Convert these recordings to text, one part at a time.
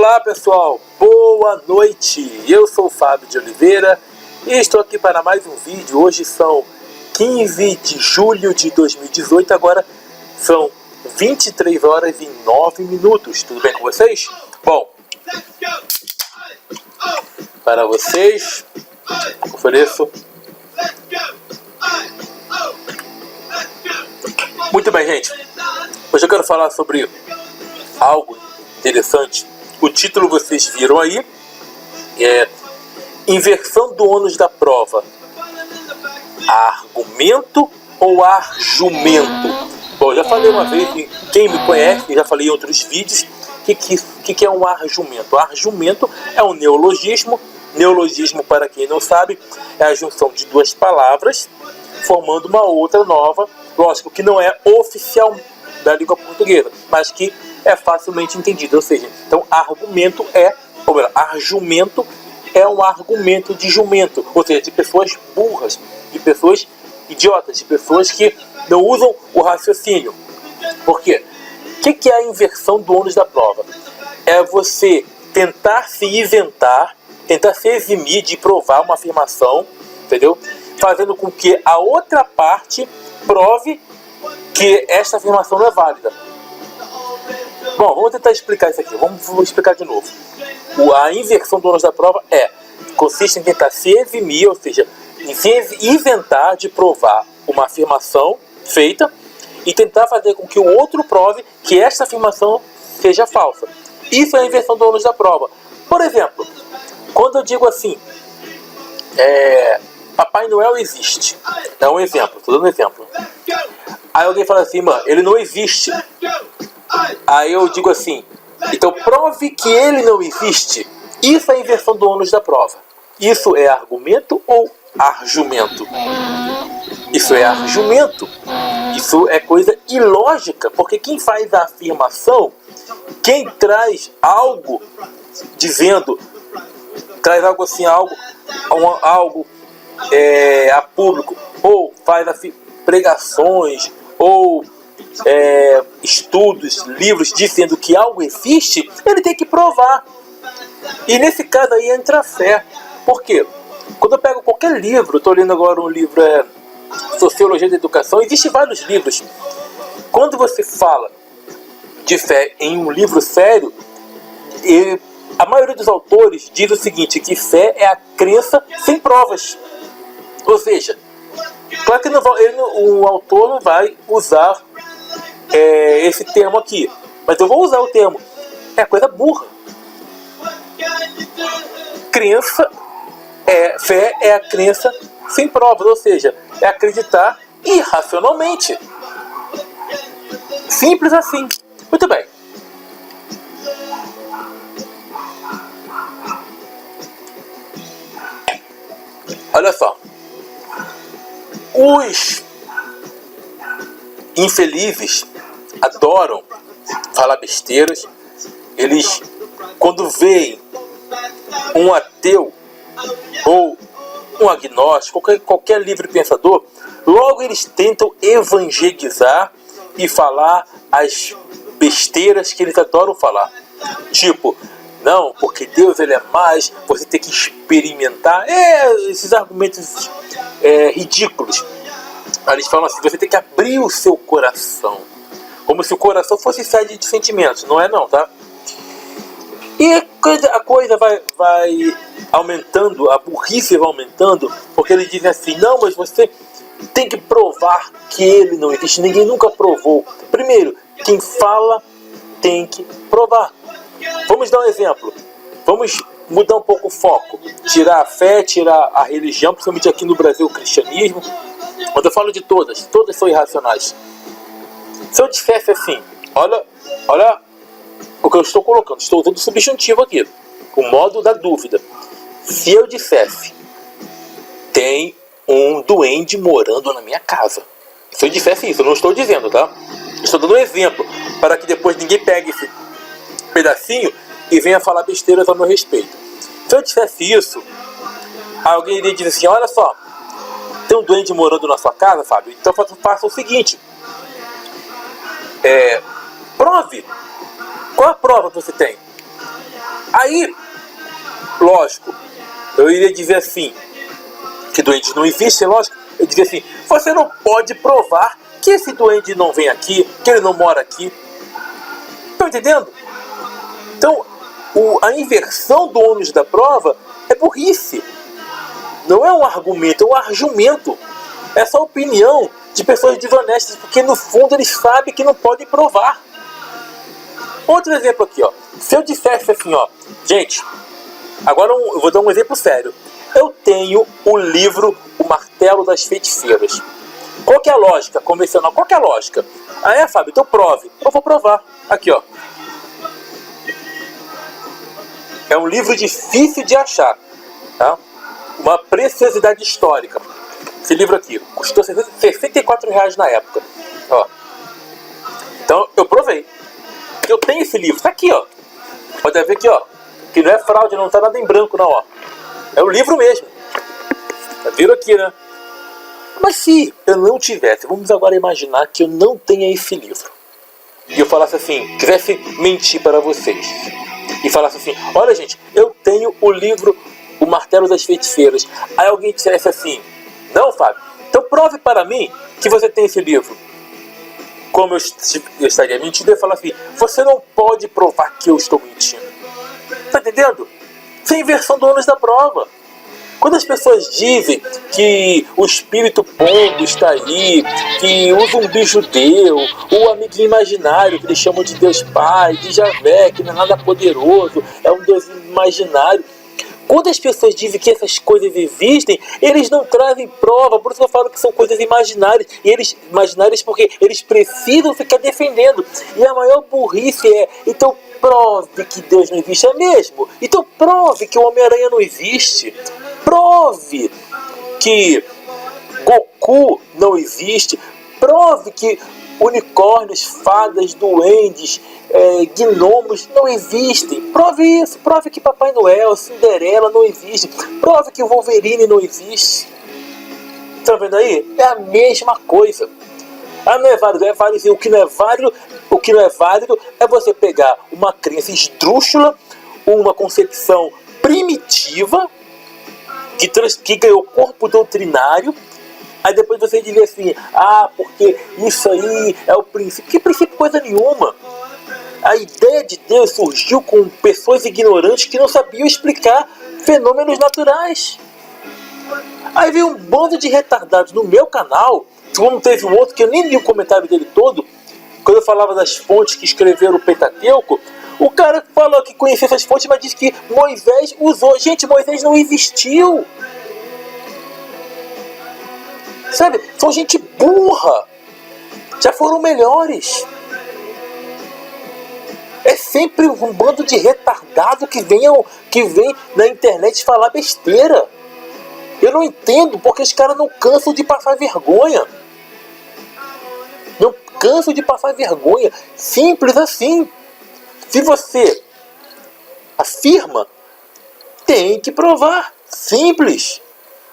Olá pessoal, boa noite, eu sou o Fábio de Oliveira e estou aqui para mais um vídeo. Hoje são 15 de julho de 2018, agora são 23 horas e 9 minutos, tudo bem com vocês? Bom, para vocês ofereço... Muito bem, gente, hoje eu quero falar sobre algo interessante. O título vocês viram aí, é inversão do ônus da prova. Argumento ou argumento? Bom, eu já falei uma vez, e quem me conhece, já falei em outros vídeos, que é um argumento. Argumento é um neologismo. Neologismo, para quem não sabe, é a junção de duas palavras, formando uma outra nova. Lógico que não é oficial da língua portuguesa, mas que é facilmente entendido. Ou seja, então argumento argumento é um argumento de jumento, ou seja, de pessoas burras, de pessoas idiotas, de pessoas que não usam o raciocínio. Por quê? O que é a inversão do ônus da prova? É você tentar se isentar, tentar se eximir de provar uma afirmação, entendeu? Fazendo com que a outra parte prove que esta afirmação não é válida. Bom, vamos tentar explicar isso aqui. Vamos explicar de novo. A inversão do ônus da prova consiste em tentar se eximir, ou seja, em se isentar de provar uma afirmação feita e tentar fazer com que o outro prove que esta afirmação seja falsa. Isso é a inversão do ônus da prova. Por exemplo, quando eu digo assim, Papai Noel existe. É um exemplo, estou dando um exemplo. Aí alguém fala assim, mano, ele não existe. Aí eu digo assim, então prove que ele não existe. Isso é a inversão do ônus da prova. Isso é argumento ou argumento? Isso é argumento. Isso é coisa ilógica, porque quem faz a afirmação, quem traz algo dizendo, traz algo assim, algo a público, ou faz pregações, ou estudos, livros dizendo que algo existe, ele tem que provar. E nesse caso aí entra a fé. Por quê? Quando eu pego qualquer livro, estou lendo agora um livro, Sociologia da Educação, existem vários livros. Quando você fala de fé em um livro sério, a maioria dos autores diz o seguinte, que fé é a crença sem provas. Ou seja, claro que o autor não vai usar esse termo aqui, mas eu vou usar o termo. É coisa burra. Fé é a crença sem provas, ou seja, é acreditar irracionalmente. Simples assim. Muito bem. Olha só. Os infelizes adoram falar besteiras. Eles, quando veem um ateu ou um agnóstico, qualquer livre pensador, logo eles tentam evangelizar e falar as besteiras que eles adoram falar. Tipo, não, porque Deus ele é mais, você tem que experimentar. Esses argumentos ridículos. Eles falam assim, você tem que abrir o seu coração. Como se o coração fosse sede de sentimentos. Não é não, tá? E a coisa vai aumentando, a burrice vai aumentando, porque eles dizem assim, não, mas você tem que provar que ele não existe. Ninguém nunca provou. Primeiro, quem fala tem que provar. Vamos dar um exemplo. Vamos mudar um pouco o foco. Tirar a fé, tirar a religião, principalmente aqui no Brasil, o cristianismo. Quando eu falo de todas são irracionais. Se eu dissesse assim, olha o que eu estou colocando, estou usando o subjuntivo aqui, o modo da dúvida. Se eu dissesse, tem um duende morando na minha casa. Se eu dissesse isso, eu não estou dizendo, tá? Estou dando um exemplo, para que depois ninguém pegue esse pedacinho e venha falar besteiras ao meu respeito. Se eu dissesse isso, alguém iria dizer assim, olha só, tem um duende morando na sua casa, Fábio? Então faça o seguinte, prove. Qual a prova que você tem? Aí, lógico, eu iria dizer assim, que duende não existe, lógico. Eu diria assim, você não pode provar que esse duende não vem aqui, que ele não mora aqui. Estão entendendo? Então, a inversão do ônus da prova é burrice. Não é um argumento, é um argumento. É só opinião de pessoas desonestas, porque no fundo eles sabem que não podem provar. Outro exemplo aqui, ó. Se eu dissesse assim, ó, gente, agora eu vou dar um exemplo sério. Eu tenho o livro O Martelo das Feiticeiras. Qual que é a lógica convencional? Qual que é a lógica? Ah, é, Fábio? Então prove. Eu vou provar. Aqui, ó. É um livro difícil de achar, tá? Uma preciosidade histórica. Esse livro aqui custou R$64 na época. Ó. Então eu provei. Eu tenho esse livro. Tá aqui, ó. Pode ver aqui, ó. Que não é fraude, não tá nada em branco, não, ó. É o livro mesmo. Viram aqui, né? Mas se eu não tivesse, vamos agora imaginar que eu não tenha esse livro. E eu falasse assim, quisesse mentir para vocês. E falasse assim, olha gente, eu tenho o livro O Martelo das Feiticeiras. Aí alguém dissesse assim, não, Fábio, então prove para mim que você tem esse livro. Como eu estaria mentindo, eu ia falar assim, você não pode provar que eu estou mentindo. Tá entendendo? Isso é inversão do ônus da prova. Quando as pessoas dizem que o espírito pombo está aí, que o zumbi judeu, o amiguinho imaginário, que eles chamam de Deus Pai, de Javé, que não é nada poderoso, é um Deus imaginário. Quando as pessoas dizem que essas coisas existem, eles não trazem prova, por isso que eu falo que são coisas imaginárias. E eles imaginárias porque eles precisam ficar defendendo. E a maior burrice é, então prove que Deus não existe, é mesmo? Então prove que o Homem-Aranha não existe. Prove que Goku não existe. Prove que unicórnios, fadas, duendes, gnomos não existem. Prove isso. Prove que Papai Noel, Cinderela não existe. Prove que o Wolverine não existe. Estão vendo aí? É a mesma coisa. Ah, não é válido, é válido. O que não é válido é você pegar uma crença esdrúxula, uma concepção primitiva que ganhou corpo doutrinário. Aí depois você dizer assim, ah, porque isso aí é o princípio. Que princípio coisa nenhuma? A ideia de Deus surgiu com pessoas ignorantes que não sabiam explicar fenômenos naturais. Aí veio um bando de retardados no meu canal, como teve um outro que eu nem li o comentário dele todo, quando eu falava das fontes que escreveram o Pentateuco, o cara falou que conhecia essas fontes, mas disse que Moisés usou. Gente, Moisés não existiu. Sabe? São gente burra. Já foram melhores. É sempre um bando de retardado que vem na internet falar besteira. Eu não entendo porque os caras não cansam de passar vergonha. Não cansam de passar vergonha. Simples assim. Se você afirma, tem que provar. Simples.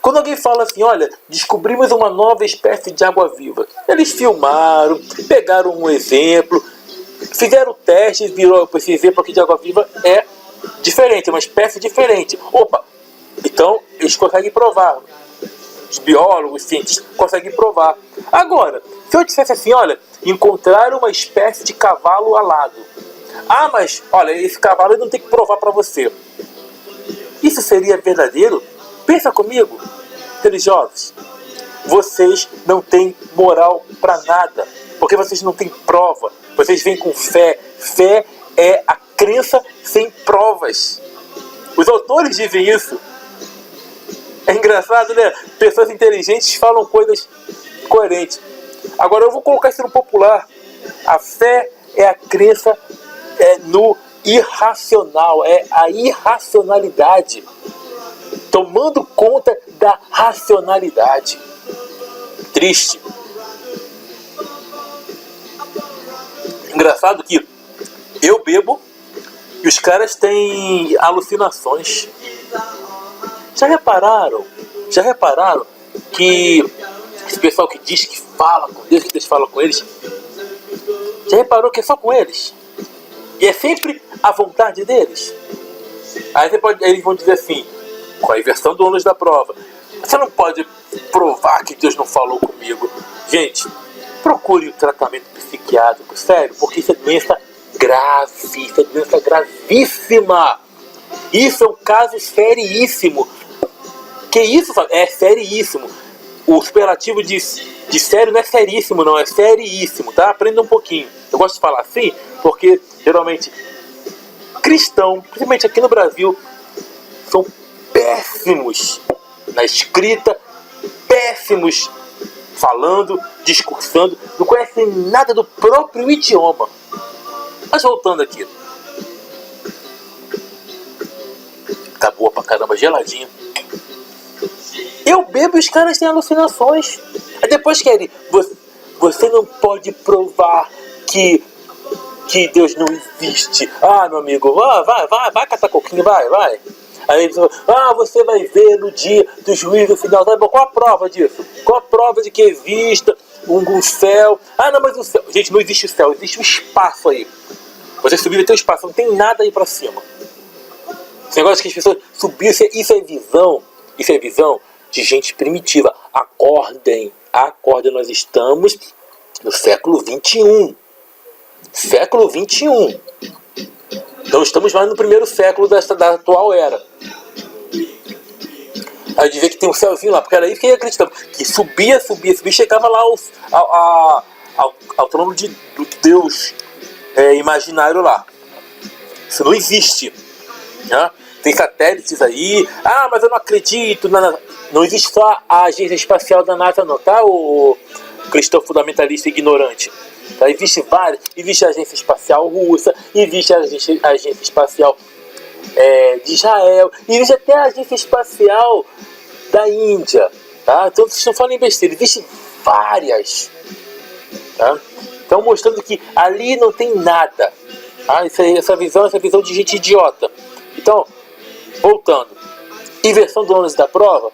Quando alguém fala assim, olha, descobrimos uma nova espécie de água-viva. Eles filmaram, pegaram um exemplo, fizeram testes, virou esse exemplo aqui de água-viva é diferente, é uma espécie diferente. Opa, então eles conseguem provar. Os biólogos, os cientistas conseguem provar. Agora, se eu dissesse assim, olha, encontraram uma espécie de cavalo alado. Ah, mas, olha, esse cavalo eu não tenho que provar para você. Isso seria verdadeiro? Pensa comigo, religiosos. Vocês não têm moral para nada, porque vocês não têm prova. Vocês vêm com fé. Fé é a crença sem provas. Os autores dizem isso. É engraçado, né? Pessoas inteligentes falam coisas coerentes. Agora eu vou colocar isso no popular. A fé é a crença no irracional, é a irracionalidade tomando conta da racionalidade. Triste. Engraçado que eu bebo e os caras têm alucinações. Já repararam que esse pessoal que diz que fala com Deus, que Deus fala com eles, já reparou que é só com eles? E é sempre a vontade deles? Aí eles vão dizer assim, com a inversão do ônus da prova, você não pode provar que Deus não falou comigo. Gente, procure o tratamento psiquiátrico, sério, porque isso é doença grave, isso é doença gravíssima. Isso é um caso seríssimo. Que isso, sabe? É seríssimo. O superlativo de sério não é seríssimo, não, é seríssimo, tá? Aprenda um pouquinho. Eu gosto de falar assim, porque geralmente cristão, principalmente aqui no Brasil, são péssimos na escrita, péssimos falando, discursando, não conhecem nada do próprio idioma. Mas voltando aqui. Tá boa pra caramba, geladinha. Eu bebo e os caras têm alucinações. Aí depois querem, você não pode provar que Deus não existe. Ah, meu amigo, vai catar coquinho, vai. Aí ele fala, você vai ver no dia do juízo final. Qual a prova disso? Qual a prova de que exista um céu? Ah, não, mas o céu... Gente, não existe o céu, existe um espaço aí. Você subir vai ter um espaço, não tem nada aí pra cima. Esse negócio que as pessoas subiram, isso é visão de gente primitiva. Acordem, nós estamos no século XXI. Século XXI. Não estamos mais no primeiro século da atual era. Aí dizer que tem um céuzinho lá, porque era isso que ele acreditava. Que subia, chegava lá ao trono do Deus imaginário lá. Isso não existe. Né? Tem satélites aí. Ah, mas eu não acredito. Não existe só a agência espacial da NASA, não, tá? O cristão fundamentalista ignorante. Tá? Existe várias. Existe a agência espacial russa. Existe a agência espacial de Israel. Existe até a agência espacial da Índia. Tá? Então vocês não falam em besteira. Existem várias. Tá? Então mostrando que ali não tem nada. Tá? Essa visão de gente idiota. Então, voltando. Inversão do ônus da prova.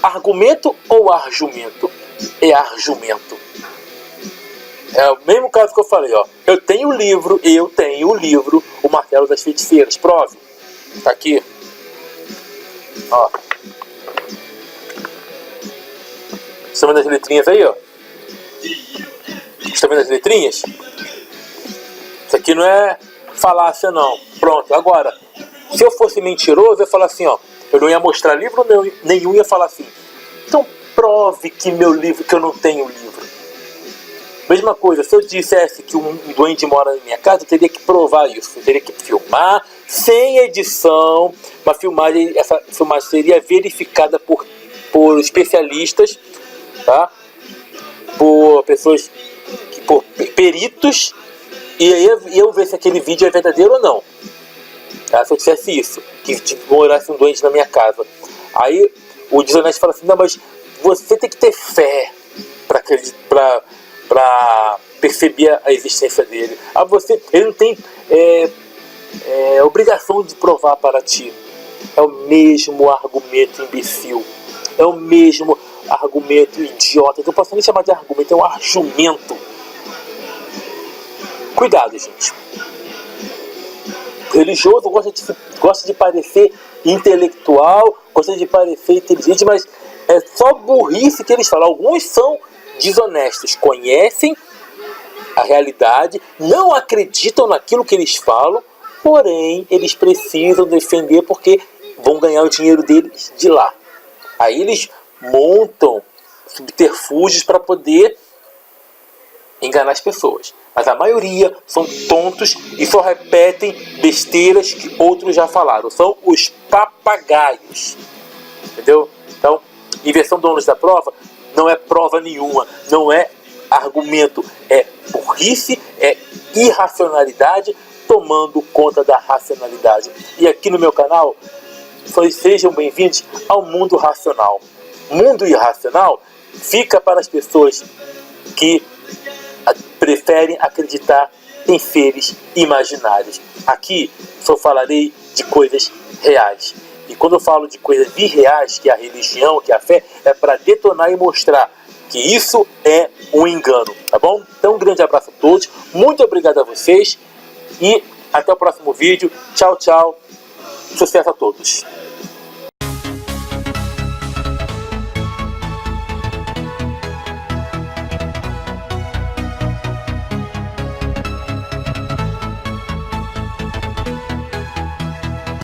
Argumento ou argumento? É argumento. É o mesmo caso que eu falei, ó. Eu tenho o livro, O Martelo das Feiticeiras. Prove. Tá aqui. Ó. Estão vendo as letrinhas aí, ó? Estão vendo as letrinhas? Isso aqui não é falácia, não. Pronto, agora, se eu fosse mentiroso, eu ia falar assim, ó. Eu não ia mostrar livro nenhum, ia falar assim. Então prove que eu não tenho livro. Mesma coisa, se eu dissesse que um duende mora na minha casa, eu teria que provar isso. Eu teria que filmar, sem edição. Essa filmagem seria verificada por especialistas, tá? Por pessoas, por peritos. E aí eu ver se aquele vídeo é verdadeiro ou não. Tá? Se eu dissesse isso, que morasse um doente na minha casa. Aí o desonesto fala assim, não, mas você tem que ter fé para perceber a existência dele. Ele não tem obrigação de provar para ti. É o mesmo argumento imbecil. É o mesmo argumento idiota. Eu não posso nem chamar de argumento, é um argumento. Cuidado, gente. O religioso gosta de parecer intelectual, gosta de parecer inteligente, mas é só burrice que eles falam. Alguns são desonestos, conhecem a realidade, não acreditam naquilo que eles falam, porém eles precisam defender porque vão ganhar o dinheiro deles de lá. Aí eles montam subterfúgios para poder enganar as pessoas. Mas a maioria são tontos e só repetem besteiras que outros já falaram. São os papagaios. Entendeu? Então, inversão do ônus da prova não é prova nenhuma, não é argumento, é burrice, é irracionalidade tomando conta da racionalidade. E aqui no meu canal, sejam bem-vindos ao mundo racional. Mundo irracional fica para as pessoas que preferem acreditar em seres imaginários. Aqui só falarei de coisas reais. E quando eu falo de coisas irreais, que é a religião, que é a fé, é para detonar e mostrar que isso é um engano, tá bom? Então um grande abraço a todos, muito obrigado a vocês e até o próximo vídeo. Tchau, tchau. Sucesso a todos.